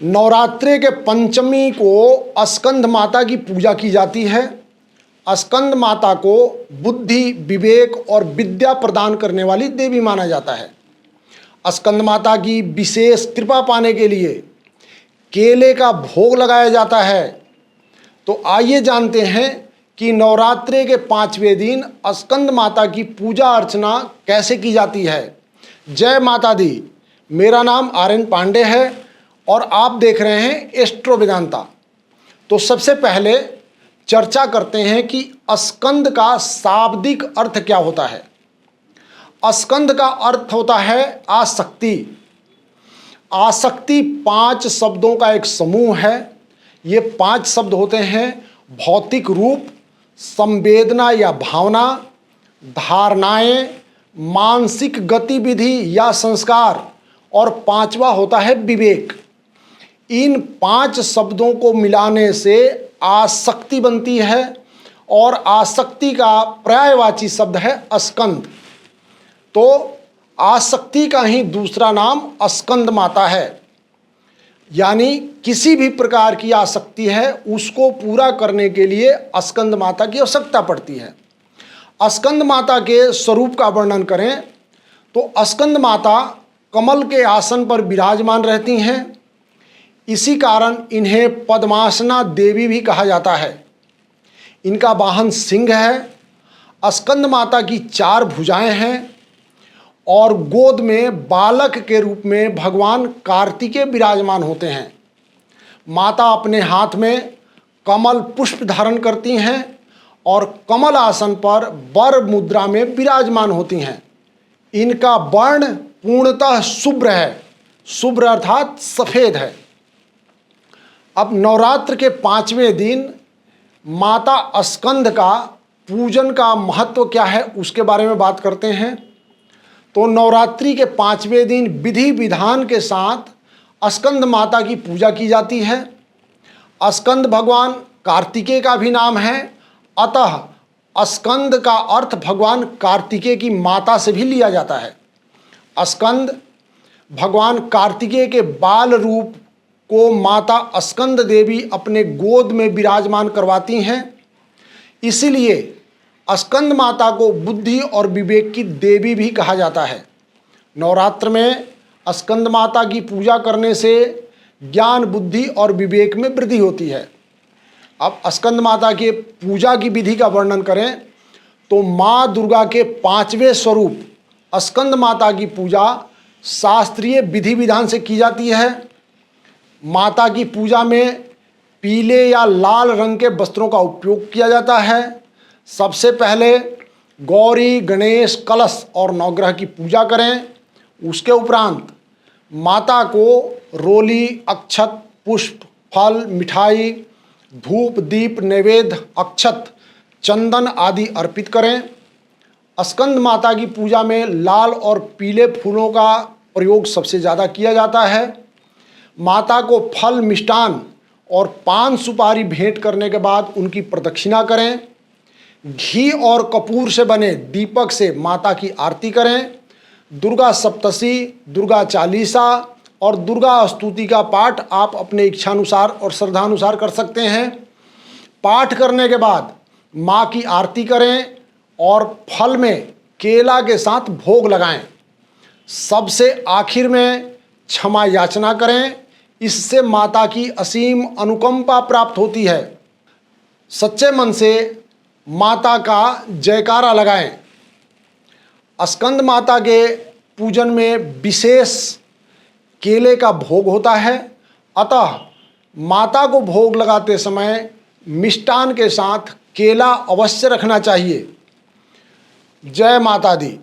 नवरात्रि के पंचमी को स्कंद माता की पूजा की जाती है। स्कंद माता को बुद्धि, विवेक और विद्या प्रदान करने वाली देवी माना जाता है। स्कंद माता की विशेष कृपा पाने के लिए केले का भोग लगाया जाता है। तो आइए जानते हैं कि नवरात्रि के 5वें दिन स्कंद माता की पूजा अर्चना कैसे की जाती है। जय माता दी। मेरा नाम आर्यन पांडे है और आप देख रहे हैं एस्ट्रो वेदांता। तो सबसे पहले चर्चा करते हैं कि स्कंद का शाब्दिक अर्थ क्या होता है। स्कंद का अर्थ होता है आसक्ति। आसक्ति 5 शब्दों का एक समूह है। ये 5 शब्द होते हैं भौतिक रूप, संवेदना या भावना, धारणाएं, मानसिक गतिविधि या संस्कार और 5वां होता है विवेक। इन 5 शब्दों को मिलाने से आसक्ति बनती है और आसक्ति का पर्यायवाची शब्द है स्कंद। तो आसक्ति का ही दूसरा नाम स्कंद माता है। यानी किसी भी प्रकार की आसक्ति है उसको पूरा करने के लिए स्कंद माता की आवश्यकता पड़ती है। स्कंद माता के स्वरूप का वर्णन करें तो स्कंद माता कमल के आसन पर विराजमान रहती हैं। इसी कारण इन्हें पद्मासना देवी भी कहा जाता है। इनका वाहन सिंह है। स्कंद माता की 4 भुजाएं हैं और गोद में बालक के रूप में भगवान कार्तिकेय विराजमान होते हैं। माता अपने हाथ में कमल पुष्प धारण करती हैं और कमल आसन पर वर मुद्रा में विराजमान होती हैं। इनका वर्ण पूर्णतः शुभ्र है। शुभ्र अर्थात सफ़ेद है। अब नवरात्र के 5वें दिन माता स्कंद का पूजन का महत्व क्या है उसके बारे में बात करते हैं। तो नवरात्रि के 5वें दिन विधि विधान के साथ स्कंद माता की पूजा की जाती है। स्कंद भगवान कार्तिकेय का भी नाम है, अतः स्कंद का अर्थ भगवान कार्तिकेय की माता से भी लिया जाता है। स्कंद भगवान कार्तिकेय के बाल रूप को माता स्कंद देवी अपने गोद में विराजमान करवाती हैं। इसीलिए स्कंद माता को बुद्धि और विवेक की देवी भी कहा जाता है। नवरात्र में स्कंद माता की पूजा करने से ज्ञान, बुद्धि और विवेक में वृद्धि होती है। अब स्कंद माता के पूजा की विधि का वर्णन करें तो माँ दुर्गा के 5वें स्वरूप स्कंद माता की पूजा शास्त्रीय विधि विधान से की जाती है। माता की पूजा में पीले या लाल रंग के वस्त्रों का उपयोग किया जाता है। सबसे पहले गौरी, गणेश, कलश और नवग्रह की पूजा करें। उसके उपरांत माता को रोली, अक्षत, पुष्प, फल, मिठाई, धूप, दीप, नैवेद्य, अक्षत, चंदन आदि अर्पित करें। स्कंद माता की पूजा में लाल और पीले फूलों का प्रयोग सबसे ज़्यादा किया जाता है। माता को फल, मिष्टान और पान सुपारी भेंट करने के बाद उनकी प्रदक्षिणा करें। घी और कपूर से बने दीपक से माता की आरती करें। दुर्गा सप्तशती, दुर्गा चालीसा और दुर्गा स्तुति का पाठ आप अपने इच्छानुसार और श्रद्धानुसार कर सकते हैं। पाठ करने के बाद माँ की आरती करें और फल में केला के साथ भोग लगाएं। सबसे आखिर में क्षमा याचना करें। इससे माता की असीम अनुकंपा प्राप्त होती है। सच्चे मन से माता का जयकारा लगाएं। स्कंद माता के पूजन में विशेष केले का भोग होता है, अतः माता को भोग लगाते समय मिष्टान के साथ केला अवश्य रखना चाहिए। जय माता दी।